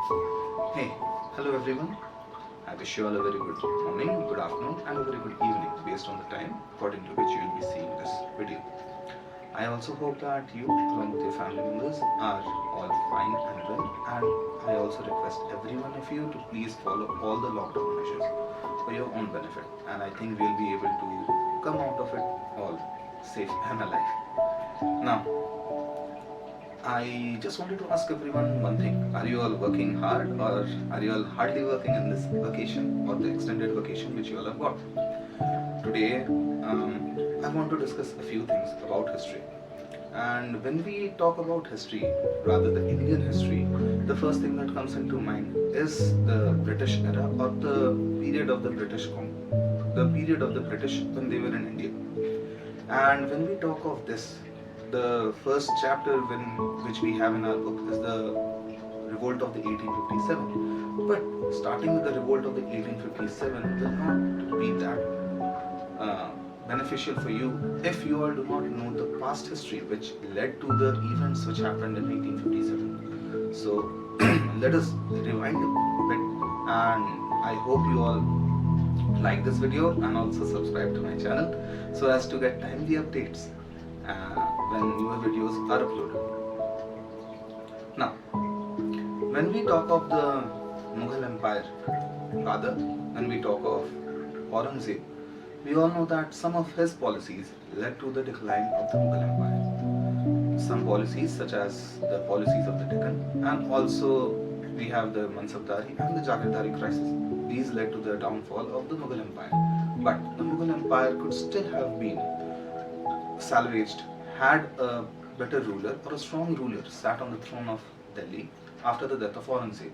Hey, hello everyone. I wish you all a very good morning, good afternoon, and a very good evening based on the time according to which you will be seeing this video. I also hope that you, along with your family members, are all fine and well, and I also request every one of you to please follow all the lockdown measures for your own benefit, and I think we'll be able to come out of it all safe and alive. Now, I just wanted to ask everyone one thing. Are you all working hard or are you all hardly working in this vacation or the extended vacation which you all have got? Today, I want to discuss a few things about history. And when we talk about history, rather the Indian history, the first thing that comes into mind is the British era or the period of the the period of the British when they were in India. And when we talk of this, the first chapter which we have in our book is the Revolt of the 1857. But starting with the Revolt of the 1857 will not be that beneficial for you if you all do not know the past history which led to the events which happened in 1857. So let us rewind a bit, and I hope you all like this video and also subscribe to my channel so as to get timely updates when newer videos are uploaded. Now, when we talk of the Mughal Empire, rather when we talk of Aurangzeb, we all know that some of his policies led to the decline of the Mughal Empire. Some policies such as the policies of the Deccan, and also we have the Mansabdari and the Jagirdari crisis. These led to the downfall of the Mughal Empire. But the Mughal Empire could still have been salvaged had a better ruler or a strong ruler sat on the throne of Delhi after the death of Aurangzeb.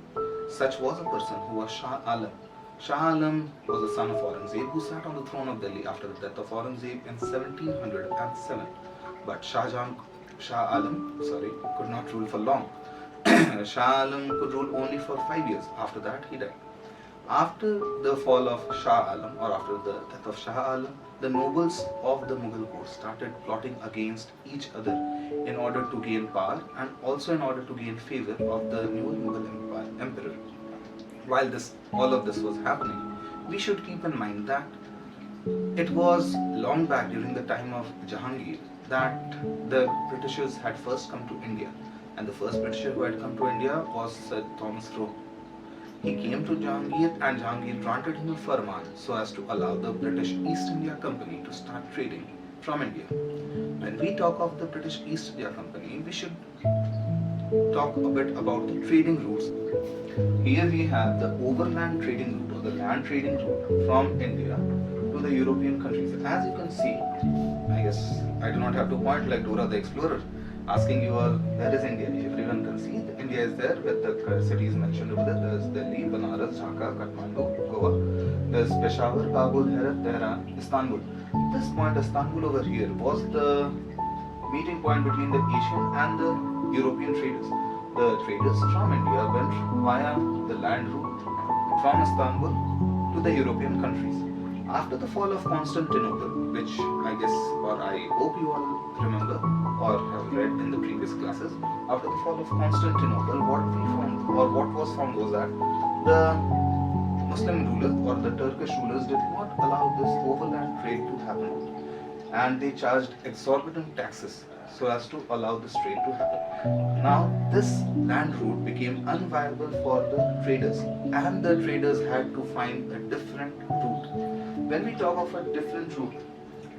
Such was a person who was Shah Alam. Shah Alam was the son of Aurangzeb who sat on the throne of Delhi after the death of Aurangzeb in 1707. But Shah Alam could not rule for long. Shah Alam could rule only for 5 years. After that, he died. After the fall of Shah Alam, or after the death of Shah Alam, the nobles of the Mughal court started plotting against each other in order to gain power and also in order to gain favor of the new Mughal emperor. While all of this was happening, we should keep in mind that it was long back during the time of Jahangir that the Britishers had first come to India, and the first Britisher who had come to India was Sir Thomas Roe. He came to Jahangir and Jahangir granted him a farman so as to allow the British East India Company to start trading from India. When we talk of the British East India Company, we should talk a bit about the trading routes. Here we have the overland trading route or the land trading route from India to the European countries. As you can see, I guess I do not have to point like Dora the Explorer asking you all, where is India? Everyone can see India is there with the cities mentioned over there. There is Delhi, Banaras, Dhaka, Kathmandu, Goa. There is Peshawar, Kabul, Herat, Tehran, Istanbul. This point, Istanbul over here, was the meeting point between the Asian and the European traders. The traders from India went via the land route from Istanbul to the European countries. After the fall of Constantinople, which I guess or I hope you all remember or have read in the previous classes, after the fall of Constantinople, what was found was that the Muslim rulers or the Turkish rulers did not allow this overland trade to happen, and they charged exorbitant taxes so as to allow this trade to happen. Now this land route became unviable for the traders, and the traders had to find a different route. When we talk of a different route,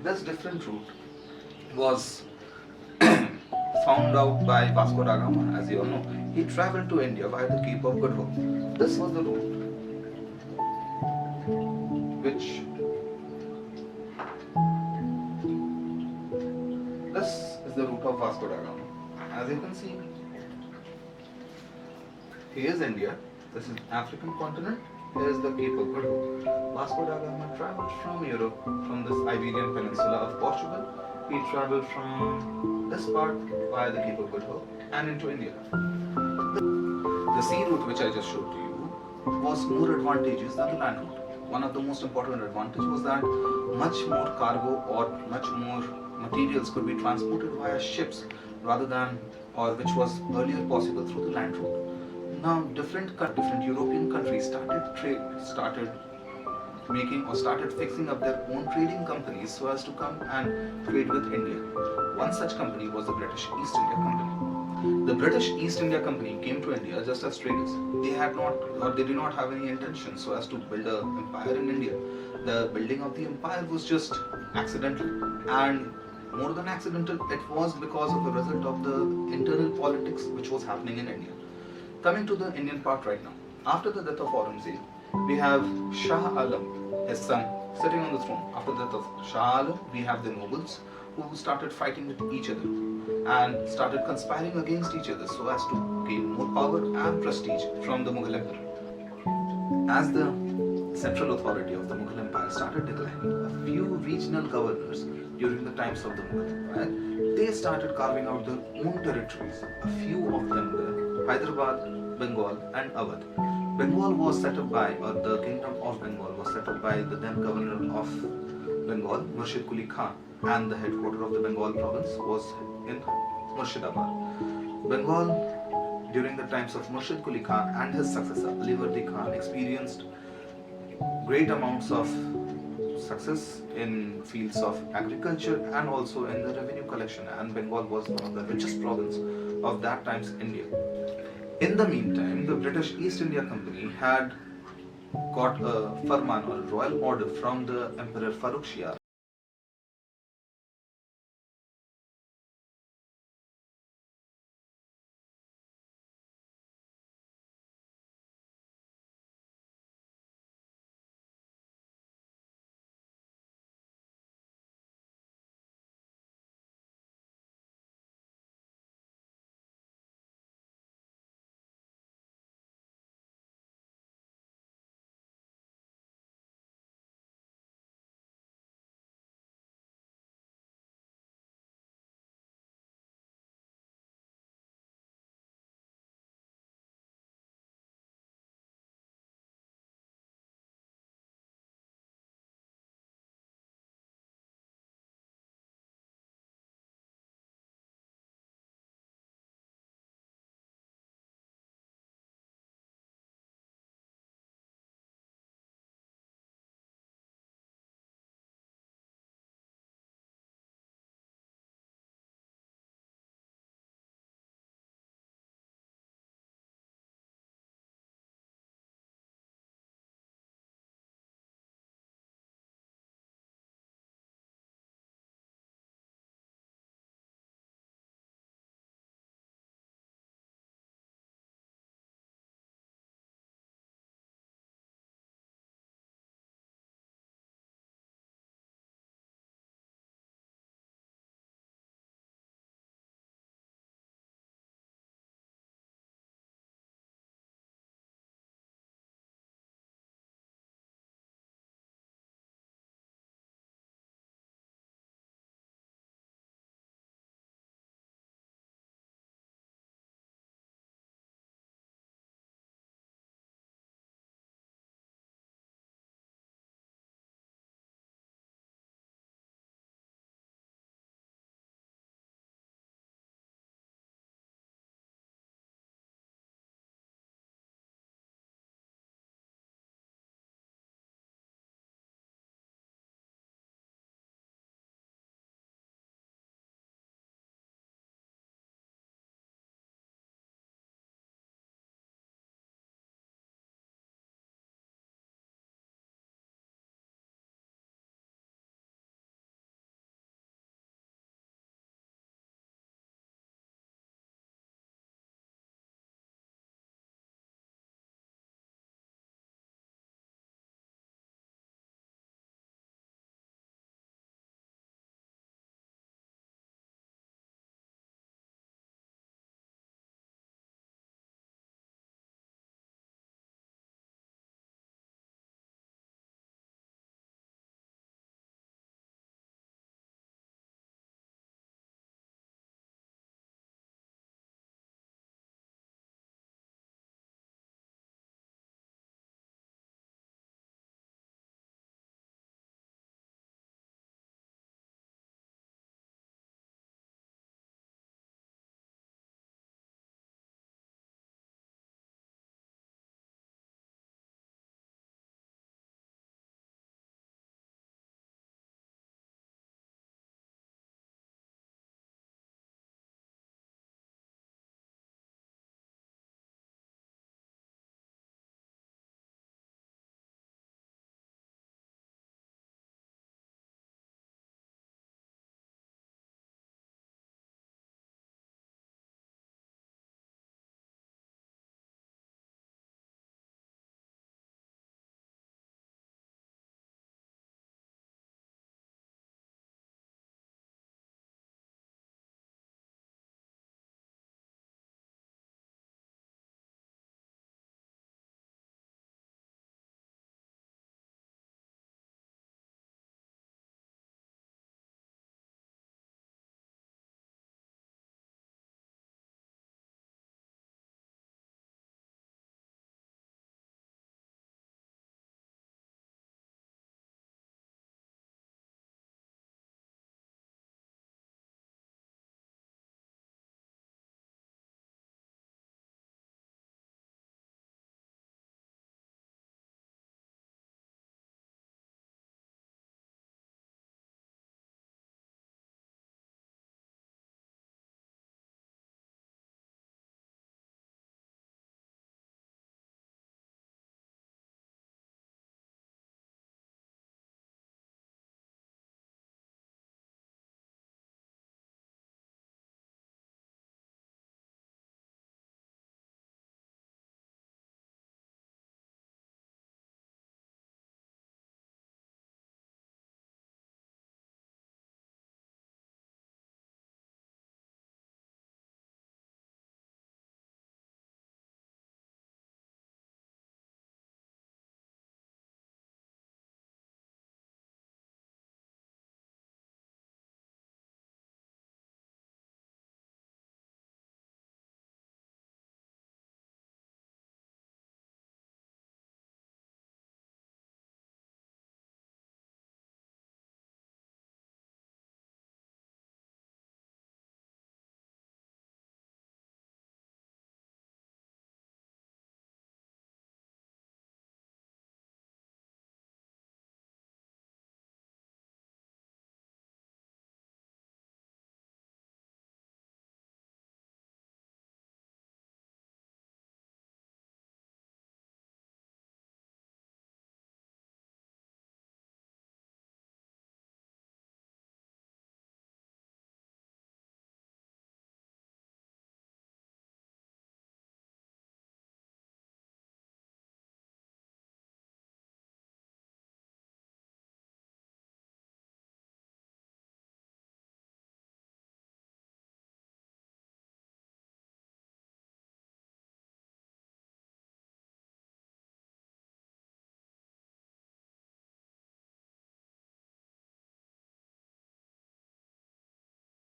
this different route was found out by Vasco da Gama. As you all know, he travelled to India via the Cape of Good Hope. This was the route which this is the route of Vasco da Gama. As you can see, here is India. This is African continent. Here is the Cape of Good Hope. Vasco da Gama travelled from Europe, from this Iberian Peninsula of Portugal. He travelled from this part via the Cape of Good Hope and into India. The sea route which I just showed to you was more advantageous than the land route. One of the most important advantages was that much more cargo or much more materials could be transported via ships rather than, or which was earlier possible through the land route. Now, different European countries started making or started fixing up their own trading companies so as to come and trade with India. One such company was the British East India Company. The British East India Company came to India just as traders. They had not, or they did not have any intention so as to build an empire in India. The building of the empire was just accidental, and more than accidental, it was because of a result of the internal politics which was happening in India. Coming to the Indian part right now. After the death of Aurangzeb, we have Shah Alam, his son, sitting on the throne. After the death of Shah Alam, we have the nobles who started fighting with each other and started conspiring against each other so as to gain more power and prestige from the Mughal Emperor. As the central authority of the Mughal Empire started declining, a few regional governors during the times of the Mughal Empire, they started carving out their own territories. A few of them were Hyderabad, Bengal, and Awadh. Bengal was set up by, or the kingdom of Bengal was set up by the then governor of Bengal, Murshid Quli Khan, and the headquarters of the Bengal province was in Murshidabad. Bengal, during the times of Murshid Quli Khan and his successor Ali Vardi Khan, experienced great amounts of success in fields of agriculture and also in the revenue collection, and Bengal was one of the richest province of that time's India. In the meantime, the British East India Company had got a farman or royal order from the Emperor Farrukh Shah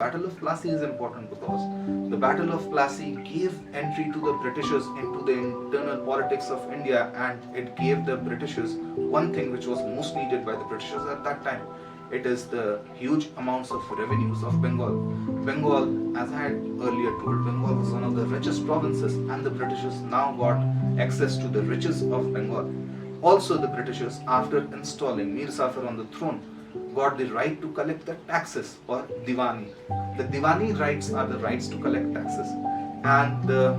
Battle of Plassey is important because the Battle of Plassey gave entry to the Britishers into the internal politics of India, and it gave the Britishers one thing which was most needed by the Britishers at that time. It is the huge amounts of revenues of Bengal. Bengal, as I had earlier told, Bengal was one of the richest provinces, and the Britishers now got access to the riches of Bengal. Also, the Britishers, after installing Mir Zafar on the throne, got the right to collect the taxes, or Diwani. The Diwani rights are the rights to collect taxes, and the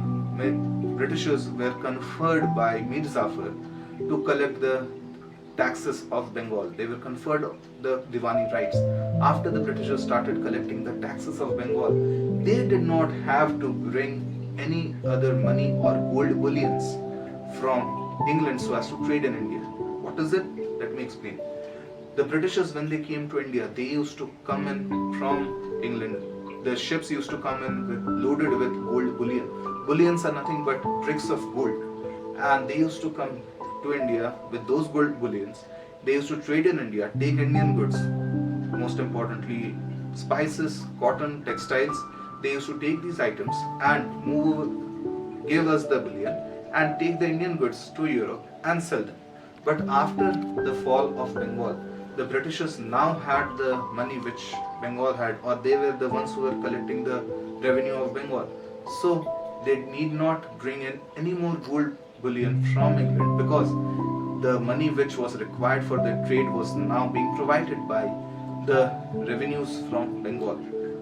Britishers were conferred by Mir Zafar to collect the taxes of Bengal. They were conferred the Diwani rights. After the Britishers started collecting the taxes of Bengal, they did not have to bring any other money or gold bullions from England so as to trade in India. What is it? Let me explain. The Britishers, when they came to India, they used to come in from England. The ships used to come in loaded with gold bullion. Bullions are nothing but bricks of gold, and they used to come to India with those gold bullions. They used to trade in India, take Indian goods, most importantly spices, cotton, textiles. They used to take these items and give us the bullion and take the Indian goods to Europe and sell them. But after the fall of Bengal, the Britishers now had the money which Bengal had, or they were the ones who were collecting the revenue of Bengal. So they need not bring in any more gold bullion from England, because the money which was required for the trade was now being provided by the revenues from Bengal.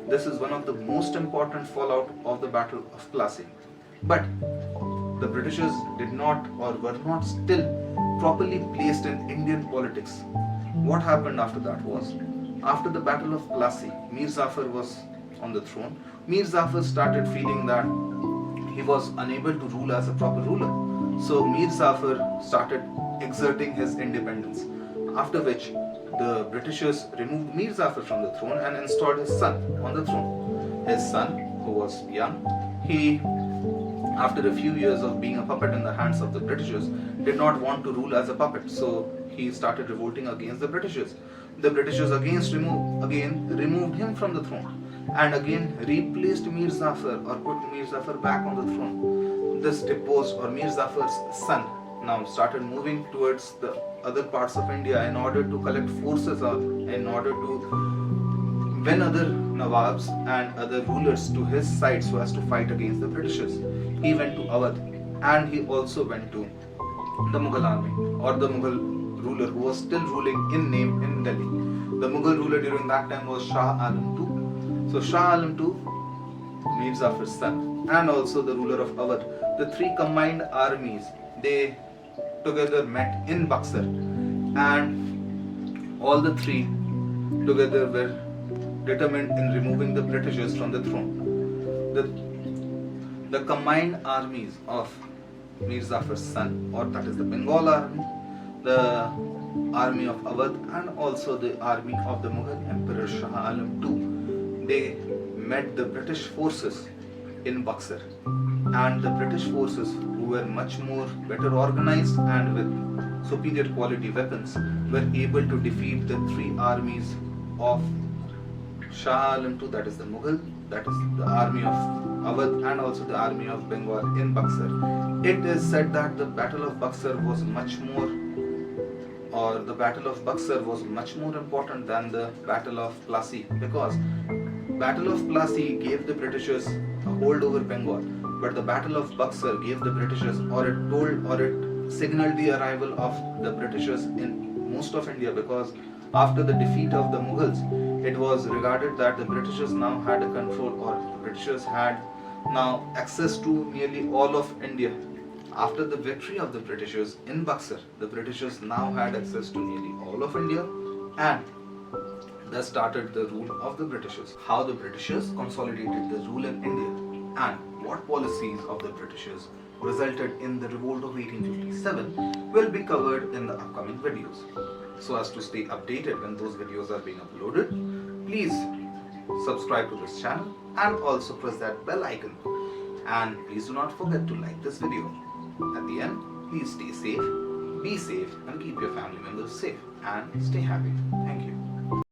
This is one of the most important fallout of the Battle of Plassey. But the Britishers did not, or were not still properly placed in Indian politics. What happened after that was, after the Battle of Plassey, Mir Zafar was on the throne. Mir Zafar started feeling that he was unable to rule as a proper ruler. So Mir Zafar started exerting his independence, after which the Britishers removed Mir Zafar from the throne and installed his son on the throne. His son, who was young, he, after a few years of being a puppet in the hands of the Britishers, did not want to rule as a puppet, so he started revolting against the Britishers. The Britishers again removed him from the throne and again replaced Mir Zafar, or put Mir Zafar back on the throne. This deposed, or Mir Zafar's son, now started moving towards the other parts of India in order to collect forces, or in order to win other Nawabs and other rulers to his side so as to fight against the Britishers. He went to Awadh, and he also went to the Mughal army, or the Mughal ruler who was still ruling in name in Delhi. The Mughal ruler during that time was Shah Alam II. So Shah Alam II, Mir Zafar's son, and also the ruler of Awadh, the three combined armies, they together met in Buxar, and all the three together were determined in removing the Britishers from the throne. The combined armies of Mir Zafar's son, or that is the Bengal army, the army of Awadh, and also the army of the Mughal Emperor Shah Alam II, they met the British forces in Buxar, and the British forces, who were much more better organized and with superior quality weapons, were able to defeat the three armies of Shah Alam II, that is the Mughal, that is the army of Awadh, and also the army of Bengal in Buxar. It is said that the Battle of Buxar was much more important than the Battle of Plassey, because Battle of Plassey gave the Britishers a hold over Bengal, but the Battle of Buxar gave the Britishers, or it signaled the arrival of the Britishers in most of India, because after the defeat of the Mughals, it was regarded that the Britishers now had a control, or the Britishers had now access to nearly all of India. After the victory of the Britishers in Buxar, the Britishers now had access to nearly all of India, and thus started the rule of the Britishers. How the Britishers consolidated the rule in India, and what policies of the Britishers resulted in the Revolt of 1857 will be covered in the upcoming videos. So as to stay updated when those videos are being uploaded, please subscribe to this channel and also press that bell icon. And please do not forget to like this video. At the end, please stay safe, be safe, and keep your family members safe and stay happy. Thank you.